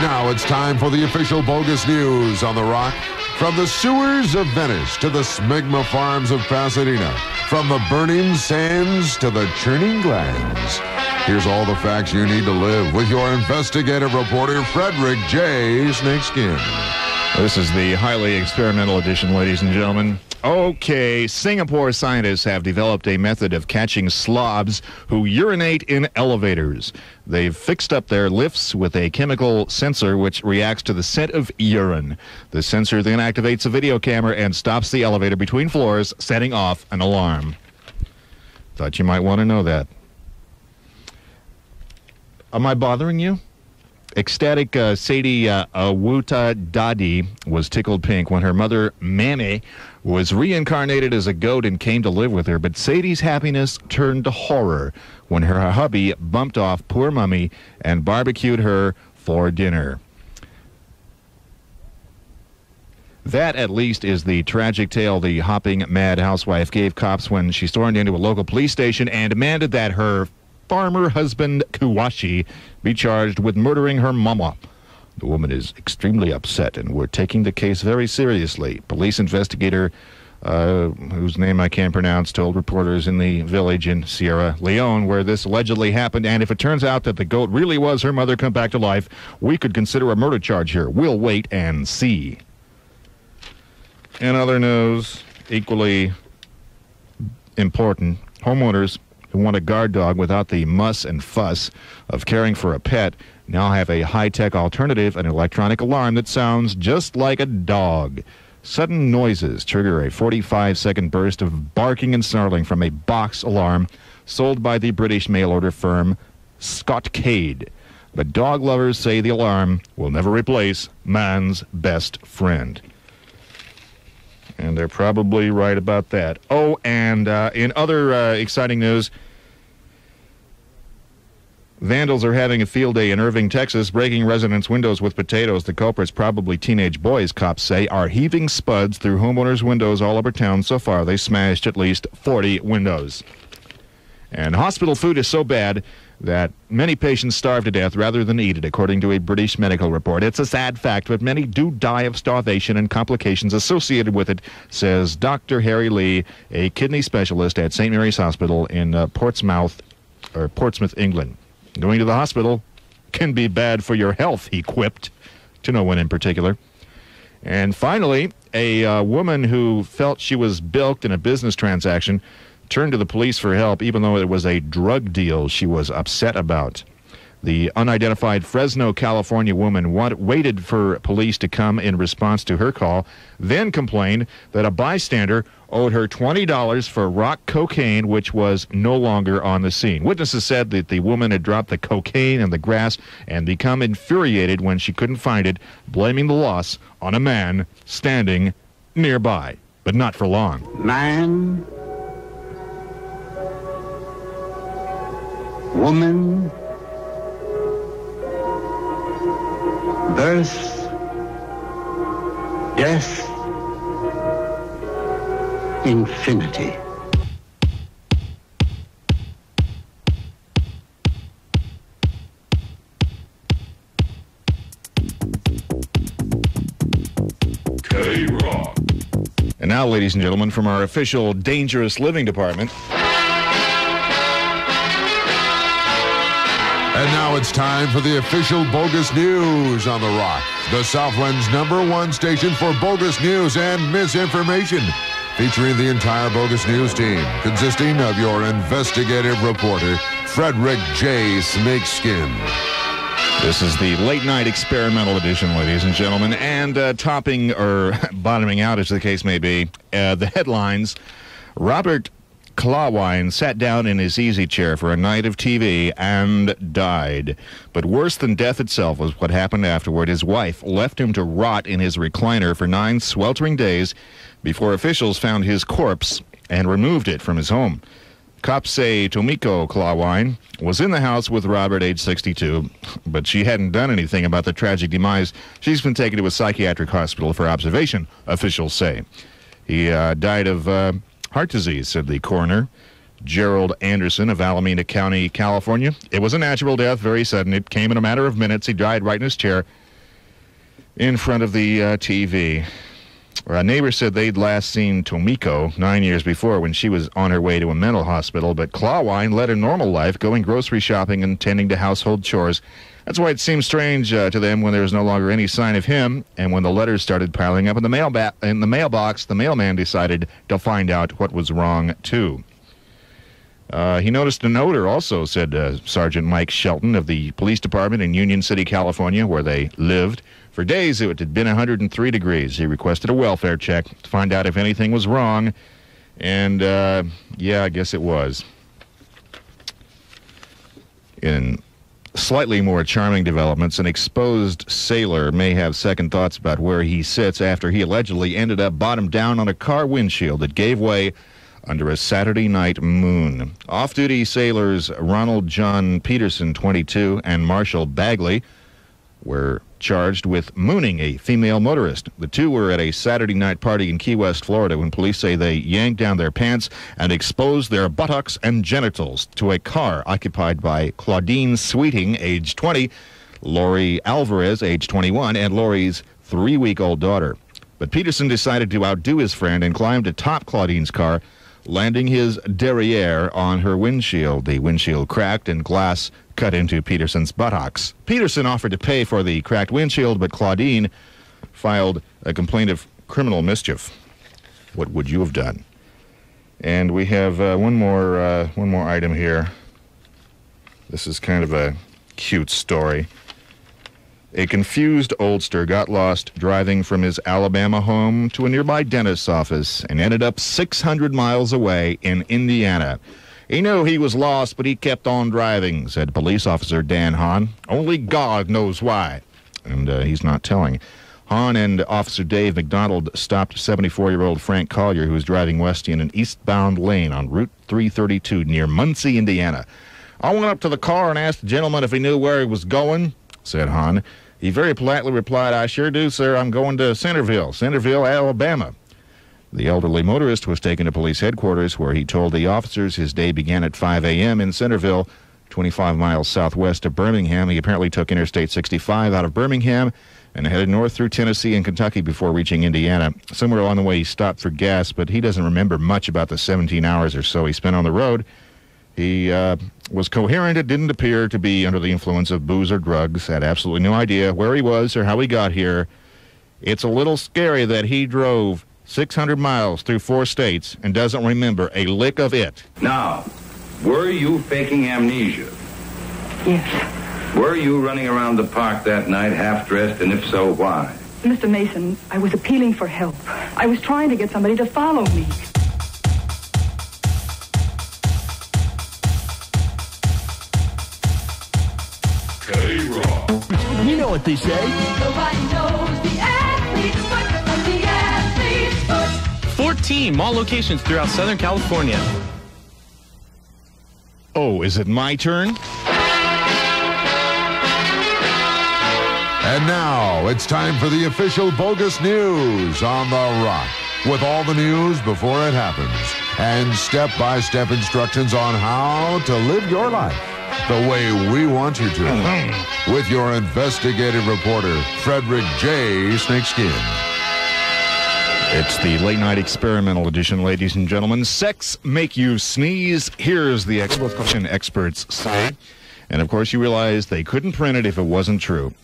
now it's time for the official Bogus News on The Rock. From the sewers of Venice to the smegma farms of Pasadena, from the burning sands to the churning glands. Here's all the facts you need to live with your investigative reporter, Fredrick J. Snakeskin. This is the highly experimental edition, ladies and gentlemen. Okay, Singapore scientists have developed a method of catching slobs who urinate in elevators. They've fixed up their lifts with a chemical sensor which reacts to the scent of urine. The sensor then activates a video camera and stops the elevator between floors, setting off an alarm. Thought you might want to know that. Am I bothering you? Ecstatic Sadie Awuta Dadi was tickled pink when her mother, Mammy, was reincarnated as a goat and came to live with her. But Sadie's happiness turned to horror when her hubby bumped off poor Mummy and barbecued her for dinner. That, at least, is the tragic tale the hopping mad housewife gave cops when she stormed into a local police station and demanded that her farmer husband, Kuwashi, be charged with murdering her mama. The woman is extremely upset, and we're taking the case very seriously. Police investigator, whose name I can't pronounce, told reporters in the village in Sierra Leone where this allegedly happened, and if it turns out that the goat really was her mother come back to life, we could consider a murder charge here. We'll wait and see. In other news, equally important, homeowners who want a guard dog without the muss and fuss of caring for a pet now have a high-tech alternative, an electronic alarm that sounds just like a dog. Sudden noises trigger a 45-second burst of barking and snarling from a box alarm sold by the British mail-order firm Scotcade. But dog lovers say the alarm will never replace man's best friend. And they're probably right about that. Oh, and in other exciting news, vandals are having a field day in Irving, Texas, breaking residents' windows with potatoes. The culprits, probably teenage boys, cops say, are heaving spuds through homeowners' windows all over town. So far, they smashed at least 40 windows. And hospital food is so bad that many patients starve to death rather than eat it, according to a British medical report. It's a sad fact, but many do die of starvation and complications associated with it, says Dr. Harry Lee, a kidney specialist at St. Mary's Hospital in Portsmouth, England. Going to the hospital can be bad for your health, he quipped, to no one in particular. And finally, a woman who felt she was bilked in a business transaction turned to the police for help, even though it was a drug deal she was upset about. The unidentified Fresno, California woman waited for police to come in response to her call, then complained that a bystander owed her $20 for rock cocaine, which was no longer on the scene. Witnesses said that the woman had dropped the cocaine in the grass and become infuriated when she couldn't find it, blaming the loss on a man standing nearby, but not for long. Man, woman, birth, death, infinity. KROQ. And now, ladies and gentlemen, from our official Dangerous Living department. And now it's time for the official Bogus News on The Rock, the Southland's #1 station for bogus news and misinformation, featuring the entire Bogus News team, consisting of your investigative reporter, Fredrick J. Snakeskin. This is the late-night experimental edition, ladies and gentlemen, and topping or bottoming out, as the case may be, the headlines. Robert Clawine sat down in his easy chair for a night of TV and died. But worse than death itself was what happened afterward. His wife left him to rot in his recliner for 9 sweltering days before officials found his corpse and removed it from his home. Cops say Tomiko Clawine was in the house with Robert, age 62, but she hadn't done anything about the tragic demise. She's been taken to a psychiatric hospital for observation, officials say. He died of heart disease, said the coroner, Gerald Anderson of Alameda County, California. It was a natural death, very sudden. It came in a matter of minutes. He died right in his chair. in front of the TV. A neighbor said they'd last seen Tomiko 9 years before when she was on her way to a mental hospital, but Clawine led a normal life, going grocery shopping and tending to household chores. That's why it seemed strange to them when there was no longer any sign of him, and when the letters started piling up in the mailbox, the mailman decided to find out what was wrong, too. He noticed an odor also, said Sergeant Mike Shelton of the police department in Union City, California, where they lived. For days, it had been 103 degrees. He requested a welfare check to find out if anything was wrong. And, yeah, I guess it was. In slightly more charming developments, an exposed sailor may have second thoughts about where he sits after he allegedly ended up bottom down on a car windshield that gave way under a Saturday night moon. Off-duty sailors Ronald John Peterson, 22, and Marshall Bagley were charged with mooning a female motorist. The two were at a Saturday night party in Key West, Florida, when police say they yanked down their pants and exposed their buttocks and genitals to a car occupied by Claudine Sweeting, age 20, Lori Alvarez, age 21, and Lori's 3-week-old daughter. But Peterson decided to outdo his friend and climbed atop Claudine's car, landing his derriere on her windshield. The windshield cracked and glass cut into Peterson's buttocks. Peterson offered to pay for the cracked windshield, but Claudine filed a complaint of criminal mischief. What would you have done? And we have one more item here. This is kind of a cute story. A confused oldster got lost driving from his Alabama home to a nearby dentist's office and ended up 600 miles away in Indiana. He knew he was lost, but he kept on driving, said police officer Dan Hahn. Only God knows why. And he's not telling. Hahn and Officer Dave McDonald stopped 74-year-old Frank Collier, who was driving west in an eastbound lane on Route 332 near Muncie, Indiana. I went up to the car and asked the gentleman if he knew where he was going, said Hahn. He very politely replied, I sure do, sir. I'm going to Centerville, Alabama. The elderly motorist was taken to police headquarters, where he told the officers his day began at 5 a.m. in Centerville, 25 miles southwest of Birmingham. He apparently took Interstate 65 out of Birmingham and headed north through Tennessee and Kentucky before reaching Indiana. Somewhere along the way, he stopped for gas, but he doesn't remember much about the 17 hours or so he spent on the road. He was coherent. It didn't appear to be under the influence of booze or drugs. Had absolutely no idea where he was or how he got here. It's a little scary that he drove 600 miles through 4 states and doesn't remember a lick of it. Now, were you faking amnesia? Yes. Were you running around the park that night half-dressed, and if so, why? Mr. Mason, I was appealing for help. I was trying to get somebody to follow me. KROQ. You know what they say. Nobody knows the athlete's foot from the athlete's foot. 14 mall locations throughout Southern California. Oh, is it my turn? And now it's time for the official Bogus News on The Rock. With all the news before it happens and step-by-step instructions on how to live your life the way we want you to. With your investigative reporter, Fredrick J. Snakeskin. It's the late-night experimental edition, ladies and gentlemen. Sex make you sneeze? Here's the experts say. And, of course, you realize they couldn't print it if it wasn't true.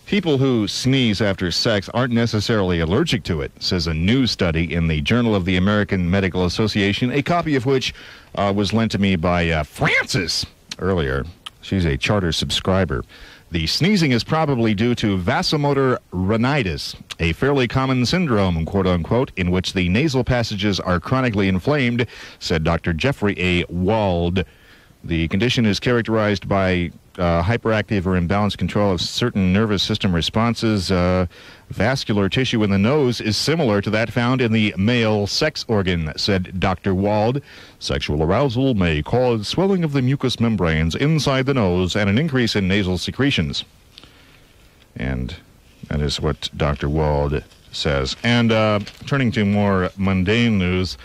People who sneeze after sex aren't necessarily allergic to it, says a new study in the Journal of the American Medical Association, a copy of which was lent to me by Frances earlier. She's a charter subscriber. The sneezing is probably due to vasomotor rhinitis, a fairly common syndrome, quote-unquote, in which the nasal passages are chronically inflamed, said Dr. Jeffrey A. Wald. The condition is characterized by hyperactive or imbalanced control of certain nervous system responses. Vascular tissue in the nose is similar to that found in the male sex organ, said Dr. Wald. Sexual arousal may cause swelling of the mucous membranes inside the nose and an increase in nasal secretions. And that is what Dr. Wald says. And turning to more mundane news,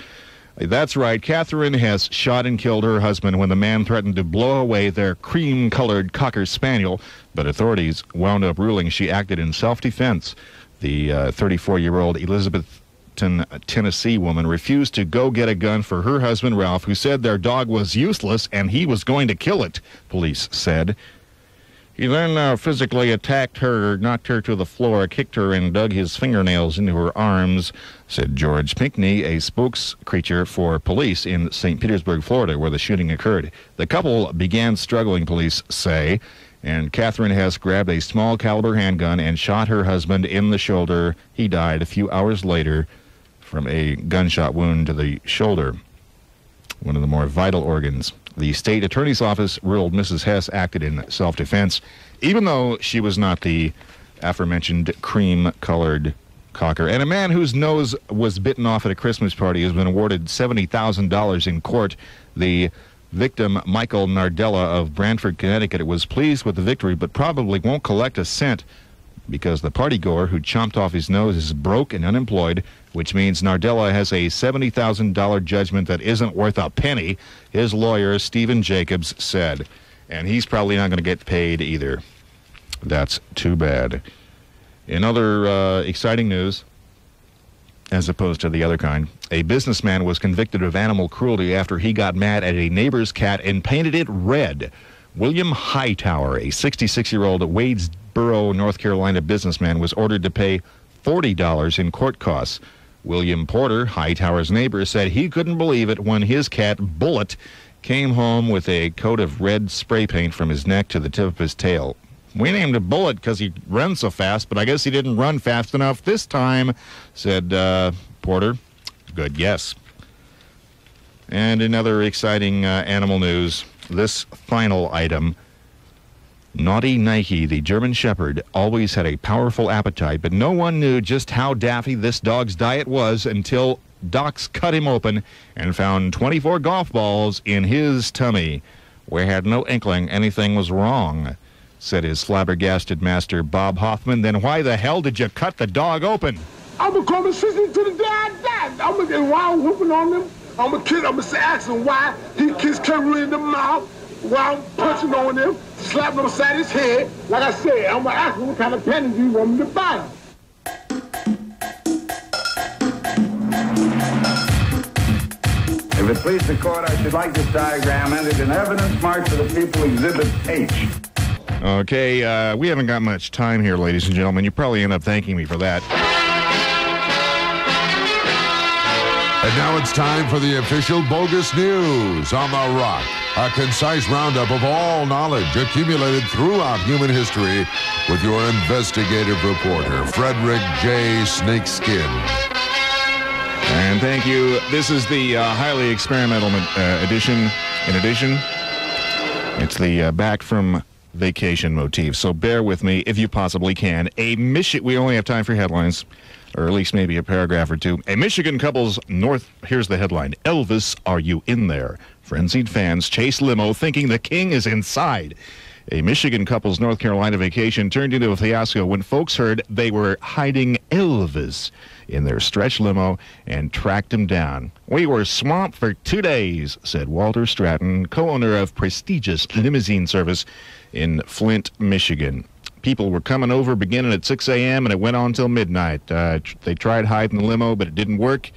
That's right. Catherine has shot and killed her husband when the man threatened to blow away their cream-colored Cocker Spaniel, but authorities wound up ruling she acted in self-defense. The 34-year-old Elizabethton, Tennessee woman refused to go get a gun for her husband, Ralph, who said their dog was useless and he was going to kill it, police said. He then physically attacked her, knocked her to the floor, kicked her, and dug his fingernails into her arms, said George Pinkney, a spokescreature for police in St. Petersburg, Florida, where the shooting occurred. The couple began struggling, police say, and Catherine has grabbed a small caliber handgun and shot her husband in the shoulder. He died a few hours later from a gunshot wound to the shoulder, one of the more vital organs. The state attorney's office ruled Mrs. Hess acted in self-defense, even though she was not the aforementioned cream-colored Cocker. And a man whose nose was bitten off at a Christmas party has been awarded $70,000 in court. The victim, Michael Nardella of Branford, Connecticut, was pleased with the victory, but probably won't collect a cent because the partygoer who chomped off his nose is broke and unemployed, which means Nardella has a $70,000 judgment that isn't worth a penny, his lawyer, Stephen Jacobs, said. And he's probably not going to get paid either. That's too bad. In other exciting news, as opposed to the other kind, a businessman was convicted of animal cruelty after he got mad at a neighbor's cat and painted it red. William Hightower, a 66-year-old Wadesboro, North Carolina businessman, was ordered to pay $40 in court costs. William Porter, Hightower's neighbor, said he couldn't believe it when his cat, Bullet, came home with a coat of red spray paint from his neck to the tip of his tail. We named him Bullet because he runs so fast, but I guess he didn't run fast enough this time, said Porter. Good guess. And in other exciting animal news, this final item. Naughty Nike, the German Shepherd, always had a powerful appetite, but no one knew just how daffy this dog's diet was until docs cut him open and found 24 golf balls in his tummy. We had no inkling anything was wrong, said his flabbergasted master, Bob Hoffman. Then why the hell did you cut the dog open? I'm going to call the assistant to the day I die. I'm going to get wild whooping on them. I'm going to ask him why he kissed Kerry in the mouth while I'm punching on him, slapping him upside his head. Like I said, I'm going to ask him what kind of pennies you want me to buy him. If it please the court, I should like this diagram entered in evidence marked for the people Exhibit H. Okay, we haven't got much time here, ladies and gentlemen. You probably end up thanking me for that. And now it's time for the official Bogus News on The Rock. A concise roundup of all knowledge accumulated throughout human history with your investigative reporter, Fredrick J. Snakeskin. And thank you. This is the highly experimental edition. In addition, it's the back from vacation motif. So bear with me if you possibly can. We only have time for headlines, or at least maybe a paragraph or two. A Michigan couple's here's the headline. Elvis, are you in there? Frenzied fans chase limo thinking the king is inside. A Michigan couple's North Carolina vacation turned into a fiasco when folks heard they were hiding Elvis in their stretch limo and tracked him down. We were swamped for 2 days, said Walter Stratton, co-owner of prestigious limousine service in Flint, Michigan. People were coming over beginning at 6 a.m. and it went on till midnight. They tried hiding the limo, but it didn't work.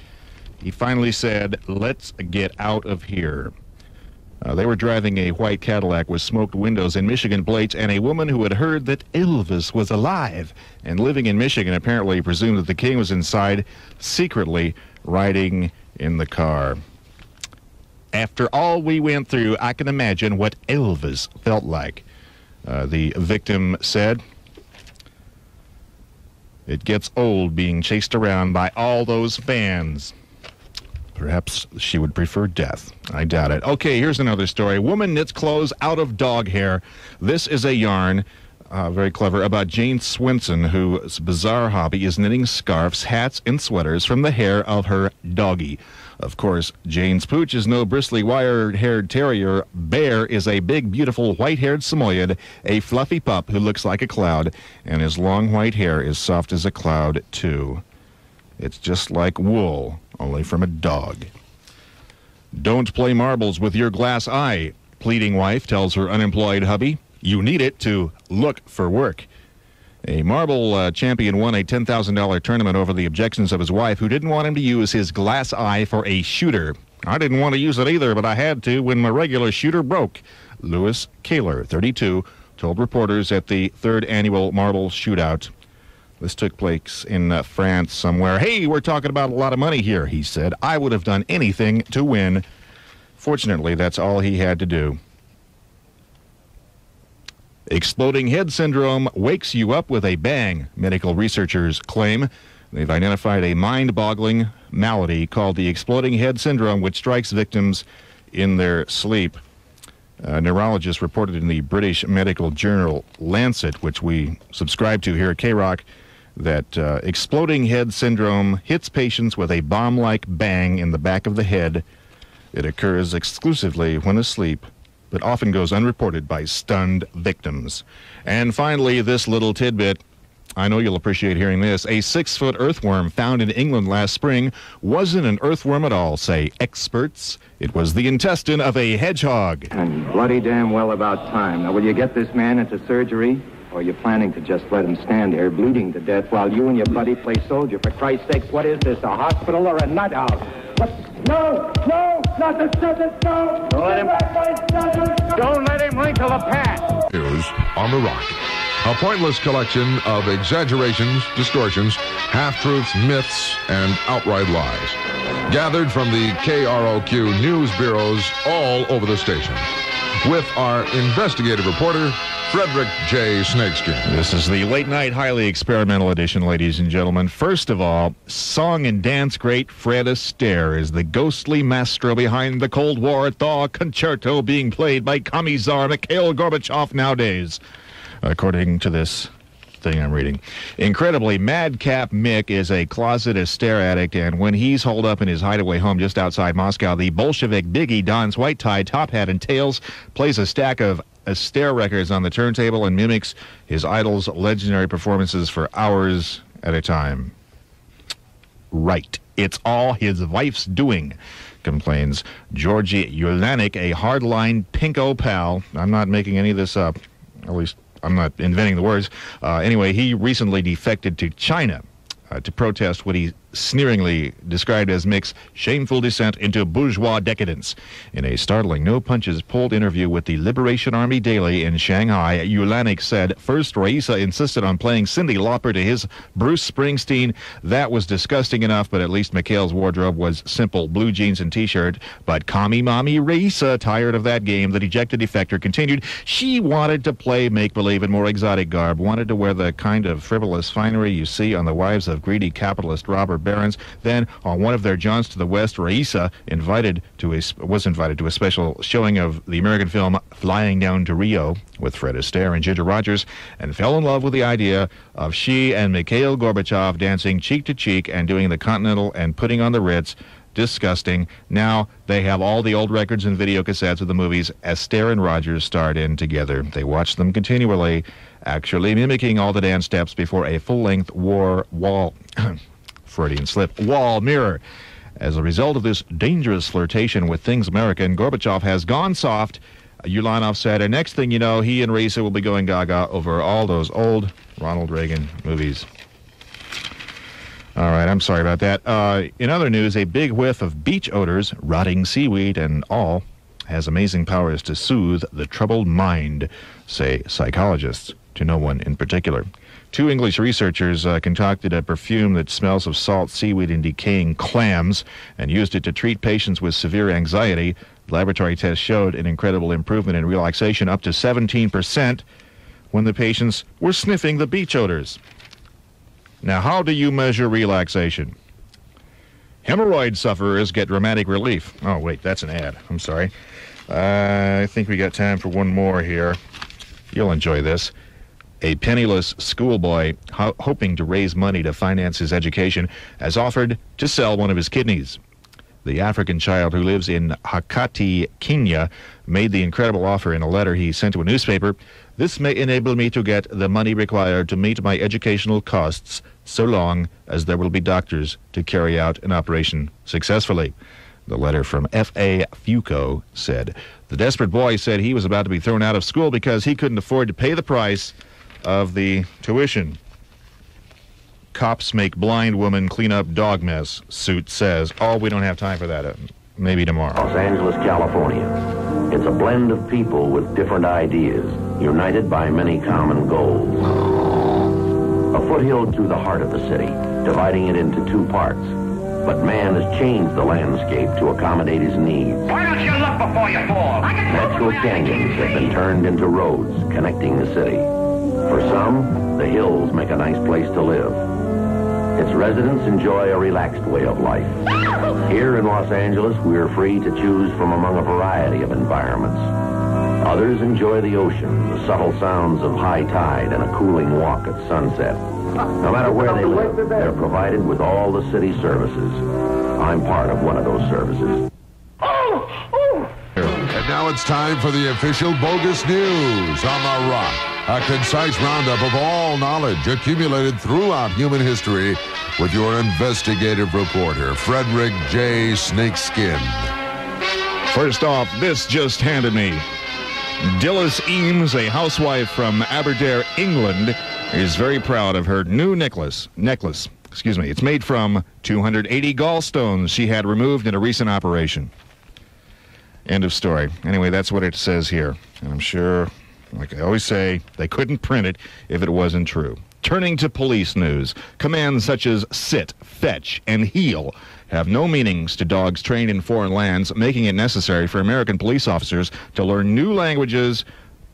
He finally said, let's get out of here. They were driving a white Cadillac with smoked windows and Michigan plates, and a woman who had heard that Elvis was alive and living in Michigan apparently presumed that the king was inside, secretly riding in the car. After all we went through, I can imagine what Elvis felt like, the victim said. It gets old being chased around by all those fans. Perhaps she would prefer death. I doubt it. Okay, here's another story. Woman knits clothes out of dog hair. This is a yarn, very clever, about Jane Swenson, whose bizarre hobby is knitting scarves, hats, and sweaters from the hair of her doggie. Of course, Jane's pooch is no bristly, wire-haired terrier. Bear is a big, beautiful, white-haired Samoyed, a fluffy pup who looks like a cloud, and his long white hair is soft as a cloud, too. It's just like wool, only from a dog. Don't play marbles with your glass eye, pleading wife tells her unemployed hubby. You need it to look for work. A marble champion won a $10,000 tournament over the objections of his wife, who didn't want him to use his glass eye for a shooter. I didn't want to use it either, but I had to when my regular shooter broke. Louis Kaler, 32, told reporters at the 3rd annual marble shootout. This took place in France somewhere. Hey, we're talking about a lot of money here, he said. I would have done anything to win. Fortunately, that's all he had to do. Exploding head syndrome wakes you up with a bang, medical researchers claim. They've identified a mind-boggling malady called the exploding head syndrome, which strikes victims in their sleep. Neurologists reported in the British medical journal Lancet, which we subscribe to here at KROQ, that exploding head syndrome hits patients with a bomb-like bang in the back of the head. It occurs exclusively when asleep, but often goes unreported by stunned victims. And finally, this little tidbit. I know you'll appreciate hearing this. A 6-foot earthworm found in England last spring wasn't an earthworm at all, say experts. It was the intestine of a hedgehog. And bloody damn well about time. Now, will you get this man into surgery? Or are you planning to just let him stand there bleeding to death while you and your buddy play soldier? For Christ's sakes, what is this, a hospital or a nut house? What? No, not the sentence, no! Don't let him wrinkle a pat! News on the Rock. A pointless collection of exaggerations, distortions, half-truths, myths, and outright lies. Gathered from the KROQ news bureaus all over the station. With our investigative reporter, Fredrick J. Snakeskin. This is the late-night, highly experimental edition, ladies and gentlemen. First of all, song and dance great Fred Astaire is the ghostly maestro behind the Cold War Thaw concerto being played by Commissar Mikhail Gorbachev nowadays, according to this thing I'm reading. Incredibly, Madcap Mick is a closet Astaire addict, and when he's holed up in his hideaway home just outside Moscow, the Bolshevik Biggie dons white tie, top hat, and tails, plays a stack of Astaire records on the turntable, and mimics his idol's legendary performances for hours at a time. Right. It's all his wife's doing, complains Georgy Ulanik, a hardline pinko pal. I'm not making any of this up. At least I'm not inventing the words. Anyway, he recently defected to China to protest what he sneeringly described as Mick's shameful descent into bourgeois decadence. In a startling no-punches-pulled interview with the Liberation Army Daily in Shanghai, Ulanik said, first, Raisa insisted on playing Cyndi Lauper to his Bruce Springsteen. That was disgusting enough, but at least Mikhail's wardrobe was simple, blue jeans and T-shirt. But Commie Mommy Raisa, tired of that game, the dejected defector continued. She wanted to play make-believe in more exotic garb, wanted to wear the kind of frivolous finery you see on the wives of greedy capitalist robber barons. Then, on one of their jaunts to the West, Raisa was invited to a special showing of the American film Flying Down to Rio with Fred Astaire and Ginger Rogers, and fell in love with the idea of she and Mikhail Gorbachev dancing cheek to cheek and doing the Continental and putting on the Ritz. Disgusting. Now they have all the old records and video cassettes of the movies Astaire and Rogers starred in together. They watch them continually, actually mimicking all the dance steps before a full-length wall Freudian slip, wall mirror. As a result of this dangerous flirtation with things American, Gorbachev has gone soft, Ulanov said, and next thing you know, he and Raisa will be going gaga over all those old Ronald Reagan movies. All right, I'm sorry about that. In other news, a big whiff of beach odors, rotting seaweed and all, has amazing powers to soothe the troubled mind, say psychologists, to no one in particular. 2 English researchers concocted a perfume that smells of salt, seaweed, and decaying clams and used it to treat patients with severe anxiety. Laboratory tests showed an incredible improvement in relaxation, up to 17%, when the patients were sniffing the beach odors. Now, how do you measure relaxation? Hemorrhoid sufferers get dramatic relief. Oh, wait, that's an ad. I'm sorry. I think we got time for one more here. You'll enjoy this. A penniless schoolboy hoping to raise money to finance his education has offered to sell one of his kidneys. The African child who lives in Hakati, Kenya, made the incredible offer in a letter he sent to a newspaper. This may enable me to get the money required to meet my educational costs so long as there will be doctors to carry out an operation successfully. The letter from F.A. Fuco said, the desperate boy said he was about to be thrown out of school because he couldn't afford to pay the price of the tuition. Cops make blind woman clean up dog mess, suit says. Oh, we don't have time for that. Maybe tomorrow. Los Angeles, California. It's a blend of people with different ideas, united by many common goals. A foothill through the heart of the city, dividing it into two parts. But man has changed the landscape to accommodate his needs. Why don't you look before you fall? Natural canyons have been turned into roads connecting the city. For some, the hills make a nice place to live. Its residents enjoy a relaxed way of life. Here in Los Angeles, we are free to choose from among a variety of environments. Others enjoy the ocean, the subtle sounds of high tide, and a cooling walk at sunset. No matter where they live, they're provided with all the city services. I'm part of one of those services. And now it's time for the official Bogus News on The Rock. A concise roundup of all knowledge accumulated throughout human history with your investigative reporter, Fredrick J. Snakeskin. First off, this just handed me. Dilys Eames, a housewife from Aberdare, England, is very proud of her new necklace. It's made from 280 gallstones she had removed in a recent operation. End of story. Anyway, that's what it says here. And I'm sure, like I always say, they couldn't print it if it wasn't true. Turning to police news, commands such as sit, fetch, and heel have no meanings to dogs trained in foreign lands, making it necessary for American police officers to learn new languages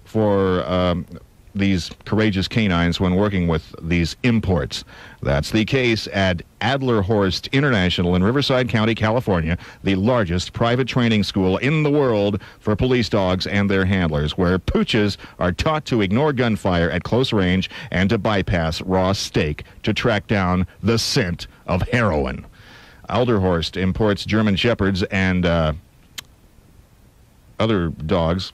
for these courageous canines when working with these imports. That's the case at Adlerhorst International in Riverside County, California, the largest private training school in the world for police dogs and their handlers, where pooches are taught to ignore gunfire at close range and to bypass raw steak to track down the scent of heroin. Adlerhorst imports German Shepherds and other dogs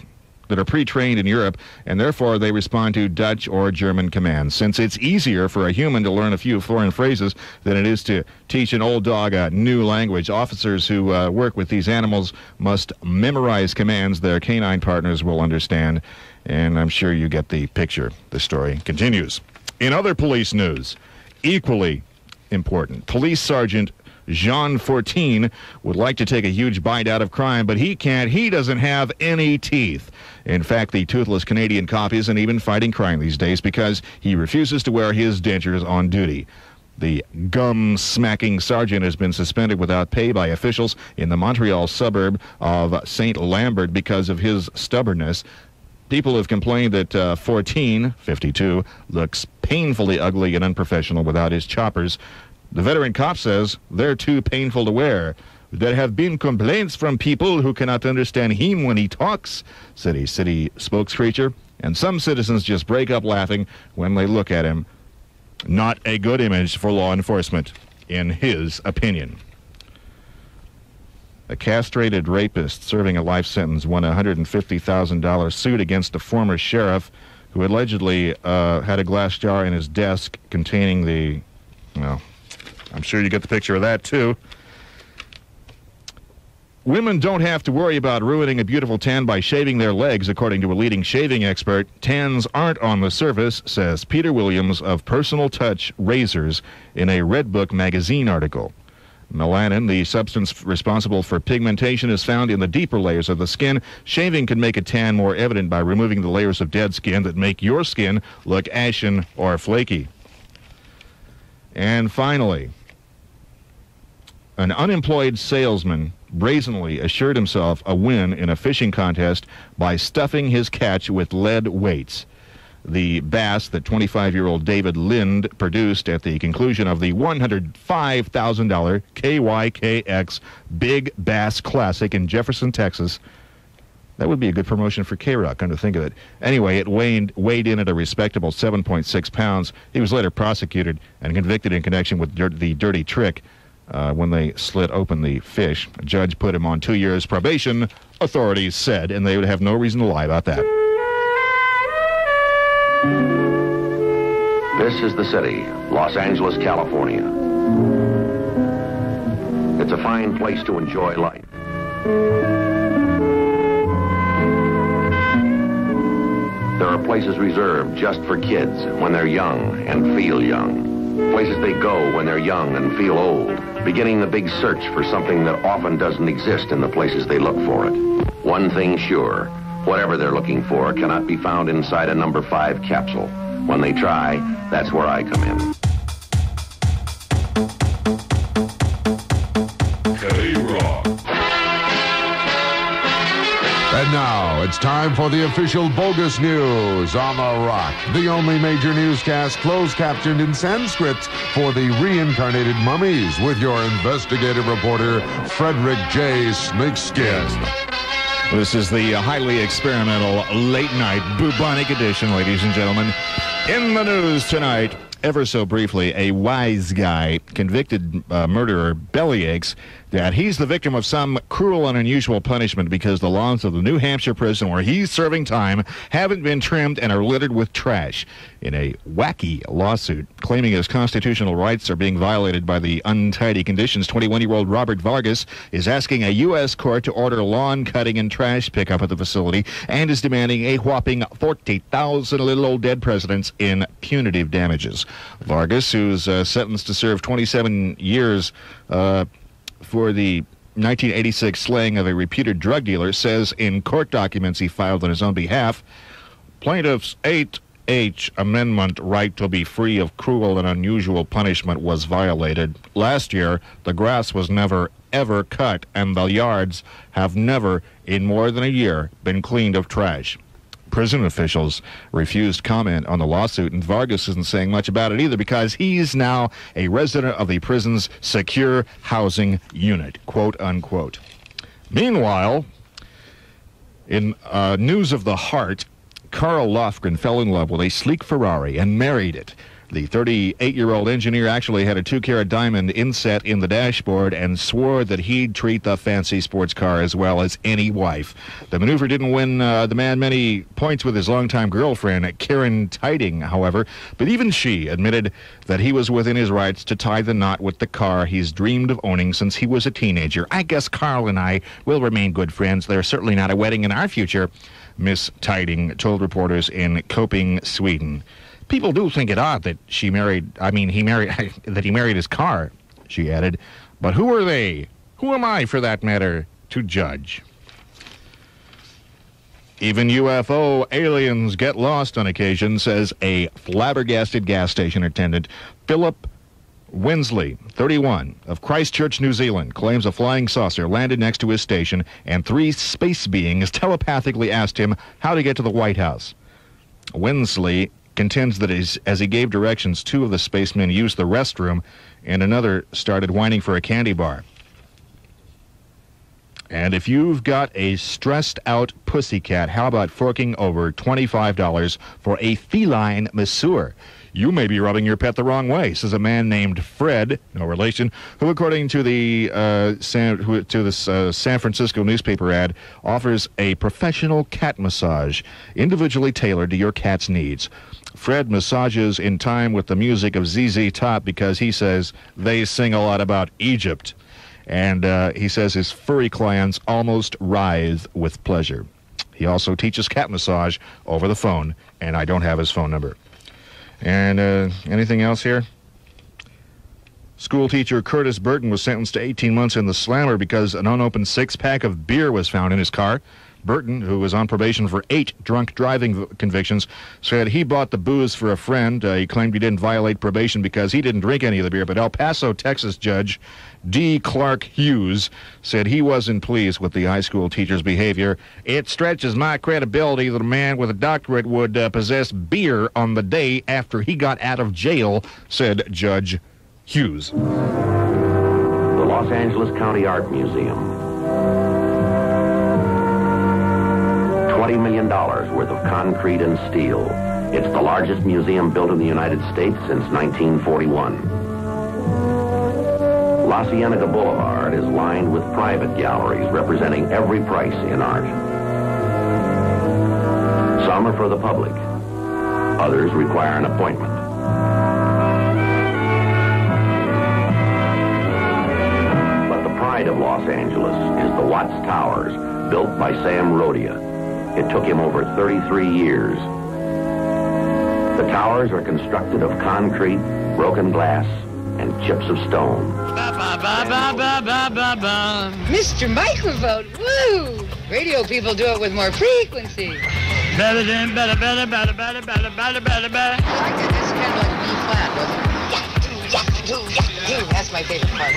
that are pre-trained in Europe, and therefore they respond to Dutch or German commands. Since it's easier for a human to learn a few foreign phrases than it is to teach an old dog a new language, officers who work with these animals must memorize commands their canine partners will understand, and I'm sure you get the picture. The story continues. In other police news, equally important, Police Sergeant Jean 14 would like to take a huge bite out of crime, but he can't. He doesn't have any teeth. In fact, the toothless Canadian cop isn't even fighting crime these days because he refuses to wear his dentures on duty. The gum-smacking sergeant has been suspended without pay by officials in the Montreal suburb of St. Lambert because of his stubbornness. People have complained that 14, 52, looks painfully ugly and unprofessional without his choppers. The veteran cop says they're too painful to wear. There have been complaints from people who cannot understand him when he talks, said a city spokescreature, and some citizens just break up laughing when they look at him. Not a good image for law enforcement, in his opinion. A castrated rapist serving a life sentence won a $150,000 suit against a former sheriff who allegedly had a glass jar in his desk containing the, well, I'm sure you get the picture of that, too. Women don't have to worry about ruining a beautiful tan by shaving their legs, according to a leading shaving expert. Tans aren't on the surface, says Peter Williams of Personal Touch Razors in a Red Book magazine article. Melanin, the substance responsible for pigmentation, is found in the deeper layers of the skin. Shaving can make a tan more evident by removing the layers of dead skin that make your skin look ashen or flaky. And finally, an unemployed salesman brazenly assured himself a win in a fishing contest by stuffing his catch with lead weights. The bass that 25-year-old David Lind produced at the conclusion of the $105,000 KYKX Big Bass Classic in Jefferson, Texas. That would be a good promotion for KROQ, come to think of it. Anyway, it weighed in at a respectable 7.6 pounds. He was later prosecuted and convicted in connection with the dirty trick when they slit open the fish. A judge put him on 2 years probation, authorities said, and they would have no reason to lie about that. This is the city, Los Angeles, California. It's a fine place to enjoy life. There are places reserved just for kids when they're young and feel young. Places they go when they're young and feel old, beginning the big search for something that often doesn't exist in the places they look for it. One thing sure, whatever they're looking for cannot be found inside a number 5 capsule. When they try, that's where I come in. KROQ. And now it's time for the official bogus news on the Rock. The only major newscast closed captioned in Sanskrit for the reincarnated mummies with your investigative reporter, Fredrick J. Snakeskin. This is the highly experimental late-night bubonic edition, ladies and gentlemen. In the news tonight, ever so briefly, a wise guy, convicted murderer, bellyaches that he's the victim of some cruel and unusual punishment because the lawns of the New Hampshire prison where he's serving time haven't been trimmed and are littered with trash. In a wacky lawsuit claiming his constitutional rights are being violated by the untidy conditions, 21-year-old Robert Vargas is asking a U.S. court to order lawn cutting and trash pickup at the facility and is demanding a whopping 40,000 little old dead presidents in punitive damages. Vargas, who's sentenced to serve 27 years for the 1986 slaying of a reputed drug dealer, says in court documents he filed on his own behalf, plaintiff's 8H Amendment right to be free of cruel and unusual punishment was violated. Last year, the grass was never, ever cut, and the yards have never, in more than a year, been cleaned of trash. Prison officials refused comment on the lawsuit, and Vargas isn't saying much about it either because he's now a resident of the prison's secure housing unit, quote unquote. Meanwhile, in news of the heart, Carl Lofgren fell in love with a sleek Ferrari and married it. The 38-year-old engineer actually had a 2-carat diamond inset in the dashboard and swore that he'd treat the fancy sports car as well as any wife. The maneuver didn't win the man many points with his longtime girlfriend, Karen Tiding, however, but even she admitted that he was within his rights to tie the knot with the car he's dreamed of owning since he was a teenager. I guess Carl and I will remain good friends. There's certainly not a wedding in our future, Miss Tiding told reporters in Köping, Sweden. People do think it odd that he married his car, she added. But who are they? Who am I, for that matter, to judge? Even UFO aliens get lost on occasion, says a flabbergasted gas station attendant. Philip Winsley, 31, of Christchurch, New Zealand, claims a flying saucer landed next to his station and 3 space beings telepathically asked him how to get to the White House. Winsley contends that as he gave directions, 2 of the spacemen used the restroom and another started whining for a candy bar. And if you've got a stressed-out pussycat, how about forking over $25 for a feline masseur? You may be rubbing your pet the wrong way, says a man named Fred, no relation, who, according to the San Francisco newspaper ad, offers a professional cat massage, individually tailored to your cat's needs. Fred massages in time with the music of ZZ Top because he says they sing a lot about Egypt. And he says his furry clients almost writhe with pleasure. He also teaches cat massage over the phone, and I don't have his phone number. And anything else here? School teacher Curtis Burton was sentenced to 18 months in the slammer because an unopened 6-pack of beer was found in his car. Burton, who was on probation for 8 drunk driving convictions, said he bought the booze for a friend. He claimed he didn't violate probation because he didn't drink any of the beer, but El Paso, Texas judge D. Clark Hughes said he wasn't pleased with the high school teacher's behavior. It stretches my credibility that a man with a doctorate would possess beer on the day after he got out of jail, said Judge Hughes. The Los Angeles County Art Museum. $20 million worth of concrete and steel. It's the largest museum built in the United States since 1941. La Cienega Boulevard is lined with private galleries representing every price in art. Some are for the public. Others require an appointment. But the pride of Los Los Angeles is the Watts Towers, built by Sam Rodia. It took him over 33 years. The towers are constructed of concrete, broken glass, and chips of stone. Mr. Microphone, woo! Radio people do it with more frequency. Better than better. I like that. That's kind of like B flat, wasn't it? That's my favorite part.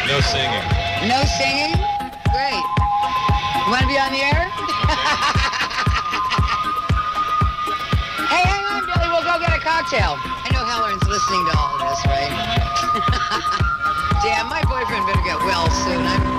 No singing. No singing? Great. You want to be on the air? Hey, hang on, Billy. We'll go get a cocktail. I know Halloran's listening to all of this, right? Damn, my boyfriend better get well soon.